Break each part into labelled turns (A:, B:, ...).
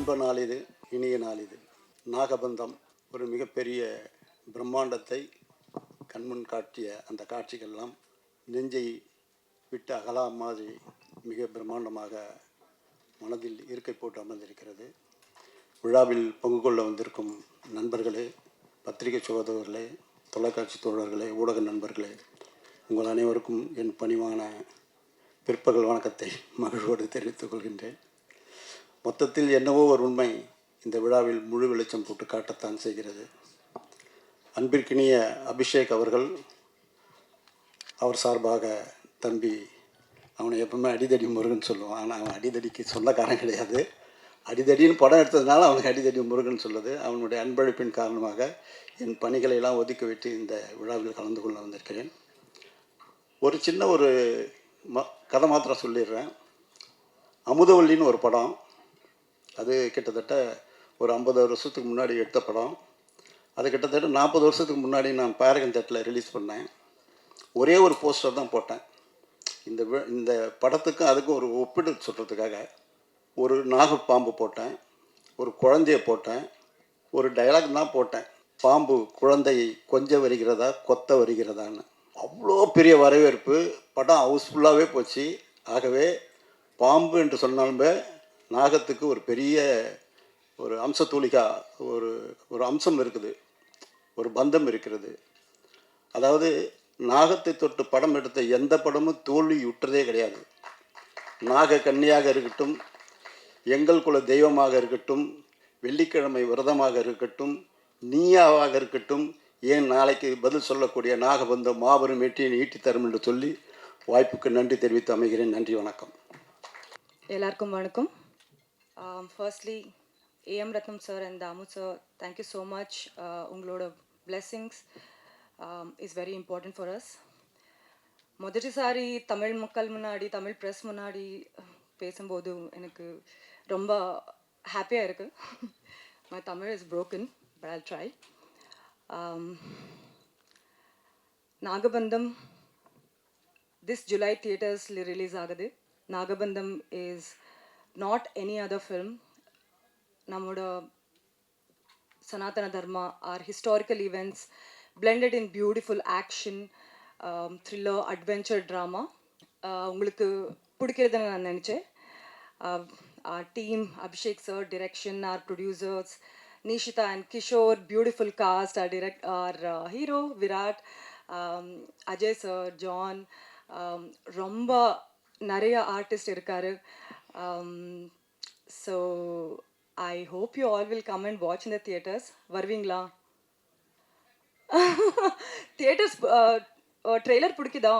A: இன்ப நாள் இது, இனிய நாள் இது. நாகபந்தம் ஒரு மிகப்பெரிய பிரம்மாண்டத்தை கண்முன் காட்டிய அந்த காட்சிகள்லாம் நெஞ்சை விட்டு அகலா மாதிரி மிக பிரம்மாண்டமாக மனதில் இருக்கை போட்டு அமர்ந்திருக்கிறது. விழாவில் பங்கு கொள்ள வந்திருக்கும் நண்பர்களே, பத்திரிகை சகோதரர்களே, தொலைக்காட்சி தோழர்களே, ஊடக நண்பர்களே, உங்கள் அனைவருக்கும் என் பணிவான பிற்பகல் வணக்கத்தை மகிழ்வோடு தெரிவித்துக் கொள்கின்றேன். மொத்தத்தில் என்னவோ ஒரு உண்மை இந்த விழாவில் முழு வெளிச்சம் போட்டு காட்டத்தான் செய்கிறது. அன்பிற்கினிய அபிஷேக் அவர்கள், அவர் சார்பாக தம்பி, அவனை எப்பவுமே அடிதடி முருகன் சொல்லுவான். ஆனால் அவன் அடிதடிக்கு சொந்தக்காரன் கிடையாது. அடிதடின்னு படம் எடுத்ததுனால அவனுக்கு அடிதடி முருகன் சொல்லுது. அவனுடைய அன்பளிப்பின் காரணமாக என் பணிகளை எல்லாம் ஒதுக்கிவிட்டு இந்த விழாவில் கலந்து கொள்ள வந்திருக்கிறேன். ஒரு சின்ன ஒரு கதை மாத்திரம் சொல்லிடுறேன். அமுதவல்லின்னு ஒரு படம், அது கிட்டத்தட்ட ஒரு 50 வருஷத்துக்கு முன்னாடி எடுத்த படம். அது கிட்டத்தட்ட 40 வருஷத்துக்கு முன்னாடி நான் பேரகன் தேட்டரில் ரிலீஸ் பண்ணேன். ஒரே ஒரு போஸ்டர் தான் போட்டேன். இந்த படத்துக்கும் அதுக்கும் ஒரு ஒப்பிடு சொல்கிறதுக்காக ஒரு நாகப்பாம்பு போட்டேன், ஒரு குழந்தைய போட்டேன், ஒரு டைலாக் தான் போட்டேன். பாம்பு குழந்தையை கொஞ்ச வருகிறதா கொத்த வருகிறதான்னு. அவ்வளோ பெரிய வரவேற்பு, படம் ஹவுஸ்ஃபுல்லாகவே போச்சு. ஆகவே பாம்பு என்று சொன்னாலுமே நாகத்துக்கு ஒரு பெரிய ஒரு அம்சத்தூளிகா ஒரு அம்சம் இருக்குது, ஒரு பந்தம் இருக்கிறது. அதாவது நாகத்தை தொட்டு படம் எடுத்த எந்த படமும் தோல்வி விட்டுறதே கிடையாது. நாக கன்னியாக இருக்கட்டும், எங்கள் குல தெய்வமாக இருக்கட்டும், வெள்ளிக்கிழமை விரதமாக இருக்கட்டும், நீயாவாக இருக்கட்டும், ஏன் நாளைக்கு பதில் சொல்லக்கூடிய நாகபந்தம் மாபெரும் வெற்றியை ஈட்டி தரும் என்று சொல்லி வாய்ப்புக்கு நன்றி தெரிவித்து அமைகிறேன். நன்றி, வணக்கம்.
B: எல்லாருக்கும் வணக்கம். Firstly AM Ratnam sir and Damu sir, thank you so much. உங்களோட blessings is very important for us. முதல்சாரி தமிழ் மக்கள் முன்னாடி, தமிழ் ப்ரெஸ் முன்னாடி பேசும்போது எனக்கு ரொம்ப ஹாப்பியாக இருக்குது. My Tamil is broken, but I'll try. நாகபந்தம் this July theaters release ஆகுது. Nagabandham is not any other film. Namoda Sanatana Dharma, our historical events blended in beautiful action, thriller, adventure, drama. உங்களுக்கு பிடிக்கிறதுன்னு நான் நினச்சேன். Our team, Abhishek sir, direction, our producers, Nishita and Kishore, beautiful cast, our hero, Virat, Ajay sir, John, ரொம்ப நிறைய artist இருக்காரு. So I hope you all will come and watch in the theatres. வருவீங்களா? Theatres trailer பிடிக்குதா?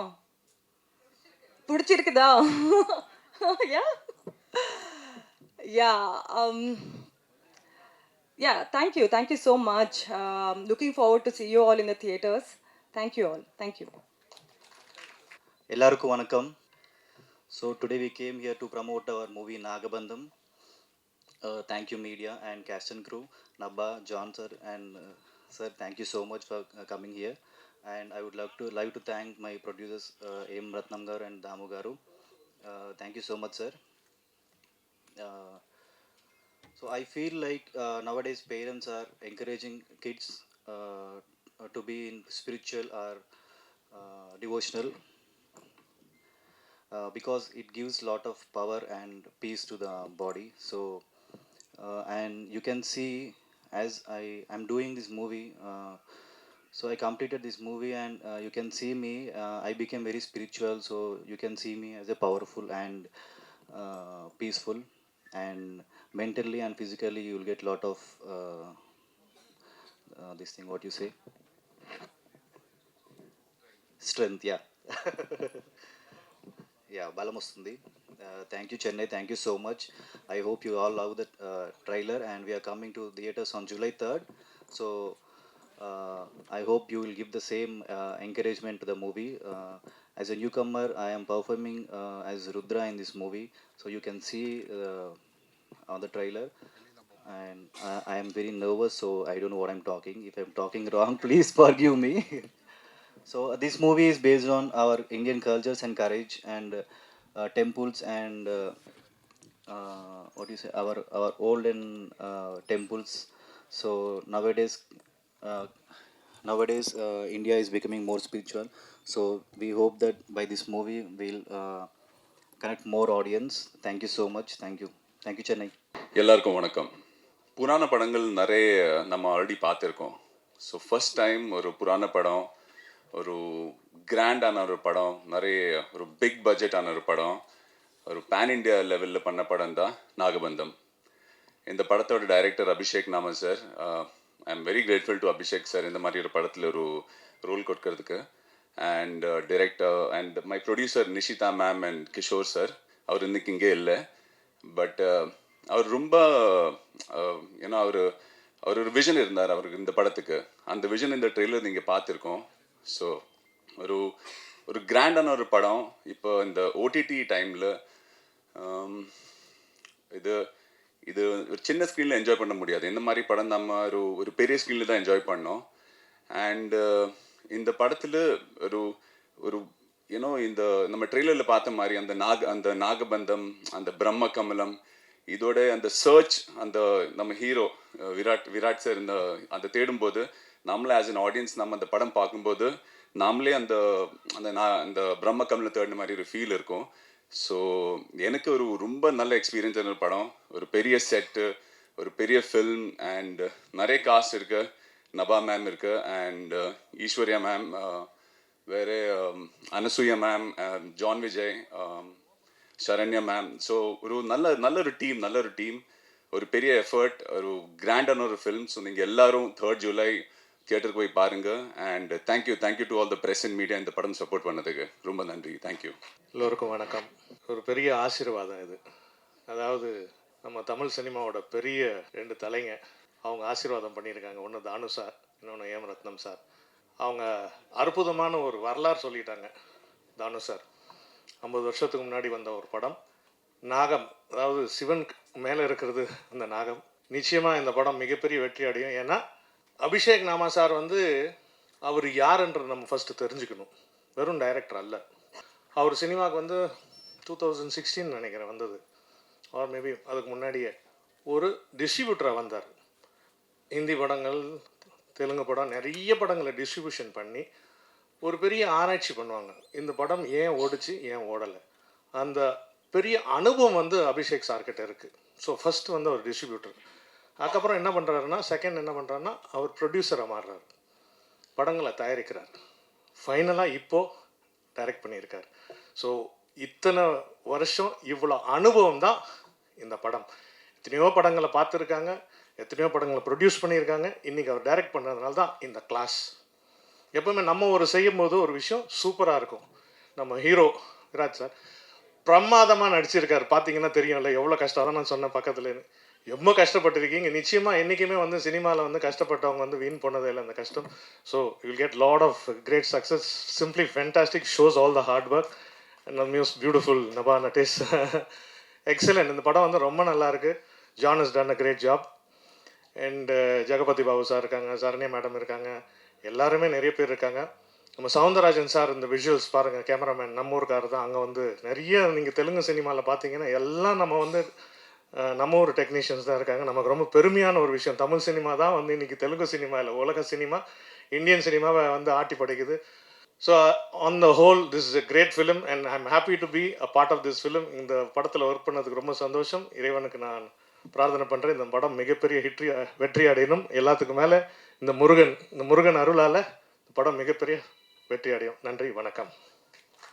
B: பிடிச்சிருக்குதா? Ya ya ya thank you so much. Looking forward to see you all in the theaters. Thank you all. Thank you.
C: எல்லாருக்கும் வணக்கம். So today we came here to promote our movie Nagabandham. Thank you media and cast and crew, Nabba, John sir and sir, thank you so much for coming here. And I would like to thank my producers M Ratnam garu and Damu garu. Thank you so much sir. So I feel like nowadays parents are encouraging kids to be in spiritual or devotional, because it gives lot of power and peace to the body. So and you can see, as I am doing this movie, so I completed this movie and you can see me, I became very spiritual. So you can see me as a powerful and peaceful, and mentally and physically you will get lot of this thing, what you say, strength. Yeah. Yeah, balam vastundi. Thank you Chennai, thank you so much. I hope you all love the trailer, and we are coming to theaters on July 3rd. So I hope you will give the same encouragement to the movie. As a newcomer, I am performing as Rudra in this movie, so you can see on the trailer. And I am very nervous, so I don't know what I'm talking. If I'm talking wrong, please forgive me. So this movie is based on our Indian cultures and courage and temples and what do you say, our olden temples. So uh, nowadays India is becoming more spiritual. So we hope that by this movie we'll connect more audience. Thank you so much. Thank you Chennai.
D: எல்லாருக்கும் வணக்கம். புராண படங்கள் நிறைய நம்ம already பார்த்துருக்கோம். So first time ஒரு புராண படம், ஒரு கிராண்டான ஒரு படம், நிறைய ஒரு பிக் பட்ஜெட்டான ஒரு படம், ஒரு பேன் இண்டியா லெவலில் பண்ண படம் தான் நாகபந்தம். இந்த படத்தோட டைரக்டர் அபிஷேக் நாம sir. I am very grateful to Abhishek sir இந்த மாதிரி ஒரு படத்தில் ஒரு ரோல் கொடுக்கறதுக்கு. And director and my producer Nishitha ma'am and Kishore sir. அவர் இன்னைக்கு இங்கே இல்லை. பட் அவர் ரொம்ப ஏன்னா அவர் ஒரு விஷன் இருந்தார் அவருக்கு இந்த படத்துக்கு. அந்த விஷன் இந்த ட்ரெய்லர் நீங்கள் பார்த்துருக்கோம். ஸோ ஒரு கிராண்டான ஒரு படம். இப்போ இந்த ஓடிடி டைமில் இது ஒரு சின்ன ஸ்க்ரீனில் என்ஜாய் பண்ண முடியாது. இந்த மாதிரி படம் நம்ம ஒரு பெரிய ஸ்க்ரீனில் தான் என்ஜாய் பண்ணோம். அண்டு இந்த படத்தில் ஒரு ஏன்னோ இந்த நம்ம ட்ரெய்லரில் பார்த்த மாதிரி அந்த நாகபந்தம், அந்த பிரம்ம கமலம், இதோட அந்த சர்ச், அந்த நம்ம ஹீரோ விராட் சார் அந்த தேடும்போது நம்மளே ஆஸ் அன் ஆடியன்ஸ் நம்ம அந்த படம் பார்க்கும்போது நாமளே அந்த பிரம்ம கமலை தேடின மாதிரி ஒரு ஃபீல் இருக்கும். ஸோ எனக்கு ரொம்ப நல்ல எக்ஸ்பீரியன்ஸான படம். ஒரு பெரிய செட்டு, ஒரு பெரிய ஃபில்ம், அண்ட் நிறைய காஸ்ட் இருக்கு. நபா மேம் இருக்கு, அண்ட் ஈஸ்வர்யா மேம், வேறு Anasuya ma'am, John Vijay, Saranya ma'am. So நல்ல ஒரு டீம், ஒரு பெரிய எஃபர்ட், ஒரு கிராண்டான ஒரு ஃபில்ம். ஸோ நீங்கள் எல்லாரும் 3rd July தியேட்டருக்கு போய் பாருங்க. And thank you to all the press and media இந்த படம் சப்போர்ட் பண்ணதுக்கு ரொம்ப நன்றி. தேங்க்யூ.
E: எல்லோருக்கும் வணக்கம். ஒரு பெரிய ஆசீர்வாதம் இது. அதாவது நம்ம தமிழ் சினிமாவோட பெரிய 2 தலைங்க அவங்க ஆசீர்வாதம் பண்ணியிருக்காங்க. ஒன்று தானு சார், இன்னொன்று ஏம் ரத்னம் சார். அவங்க அற்புதமான ஒரு வரலாறு சொல்லிட்டாங்க. தானு சார் 50 வருஷத்துக்கு முன்னாடி வந்த ஒரு படம் நாகம், அதாவது சிவன் மேலே இருக்கிறது அந்த நாகம். நிச்சயமாக இந்த படம் மிகப்பெரிய வெற்றி அடையும். ஏன்னா அபிஷேக் நாமா சார் அவர் யாருன்றது நம்ம ஃபஸ்ட்டு தெரிஞ்சுக்கணும். வெறும் டைரக்டர் அல்ல. அவர் சினிமாவுக்கு 2016 நினைக்கிறேன் வந்தது, ஆர் மேபி அதுக்கு முன்னாடியே ஒரு டிஸ்ட்ரிபியூட்டராக வந்தார். ஹிந்தி படங்கள், தெலுங்கு படம், நிறைய படங்களை டிஸ்ட்ரிபியூஷன் பண்ணி ஒரு பெரிய ஆராய்ச்சி பண்ணுவாங்க. இந்த படம் ஏன் ஓடிச்சு, ஏன் ஓடலை, அந்த பெரிய அனுபவம் அபிஷேக் சார்கிட்ட இருக்குது. ஸோ ஃபஸ்ட்டு ஒரு டிஸ்ட்ரிபியூட்டர். அதுக்கப்புறம் என்ன பண்ணுறாருன்னா, செகண்ட் என்ன பண்ணுறாருன்னா அவர் ப்ரொடியூசராக மாறுறாரு, படங்களை தயாரிக்கிறார். ஃபைனலாக இப்போது டைரக்ட் பண்ணியிருக்கார். ஸோ இத்தனை வருஷம் இவ்வளோ அனுபவம் தான் இந்த படம். எத்தனையோ படங்களை பார்த்துருக்காங்க, எத்தனையோ படங்களை ப்ரொடியூஸ் பண்ணியிருக்காங்க. இன்றைக்கி அவர் டைரக்ட் பண்ணுறதுனால தான் இந்த கிளாஸ். எப்போவுமே நம்ம செய்யும் போது ஒரு விஷயம் சூப்பராக இருக்கும். நம்ம ஹீரோ விராட் சார் பிரமாதமாக நடிச்சிருக்காரு. பார்த்தீங்கன்னா தெரியும்ல எவ்வளோ கஷ்டம். தான் நான் சொன்னேன் பக்கத்துலேருந்து ரொம்ப கஷ்டப்பட்டிருக்கீங்க. நிச்சயமாக என்றைக்குமே சினிமாவில் கஷ்டப்பட்டவங்க வீண் போனதே இல்லை அந்த கஷ்டம். So you will get lot of great success. Simply fantastic, shows all the hard work and muse beautiful Nabha Natesh. Excellent. இந்த படம் ரொம்ப நல்லாயிருக்கு. John has done a great job. And Jagapathi Babu sir இருக்காங்க, சரண்யா மேடம் இருக்காங்க, எல்லாருமே நிறைய பேர் இருக்காங்க. நம்ம சவுந்தரராஜன் சார் இந்த விஷுவல்ஸ் பாருங்கள், கேமராமேன் நம்ம ஊருக்காரர் தான். அங்கே நிறைய நீங்கள் தெலுங்கு சினிமாவில் பார்த்தீங்கன்னா எல்லாம் நம்ம ஊர் டெக்னீஷியன்ஸ் தான் இருக்காங்க. நமக்கு ரொம்ப பெருமையான ஒரு விஷயம். தமிழ் சினிமா தான் இன்றைக்கி தெலுங்கு சினிமா இல்லை, உலக சினிமா, இந்தியன் சினிமாவை ஆட்டி படைக்குது. So on the whole this is a great film and I'm happy to be a part of this film. இந்த படத்தில் ஒர்க் பண்ணதுக்கு ரொம்ப சந்தோஷம். இறைவனுக்கு நான் பிரார்த்தனை பண்ணுறேன் இந்த படம் மிகப்பெரிய வெற்றி அடையணும். எல்லாத்துக்கும் மேலே இந்த முருகன் அருளால் இந்த படம் மிகப்பெரிய வெற்றி அடையும். நன்றி, வணக்கம்.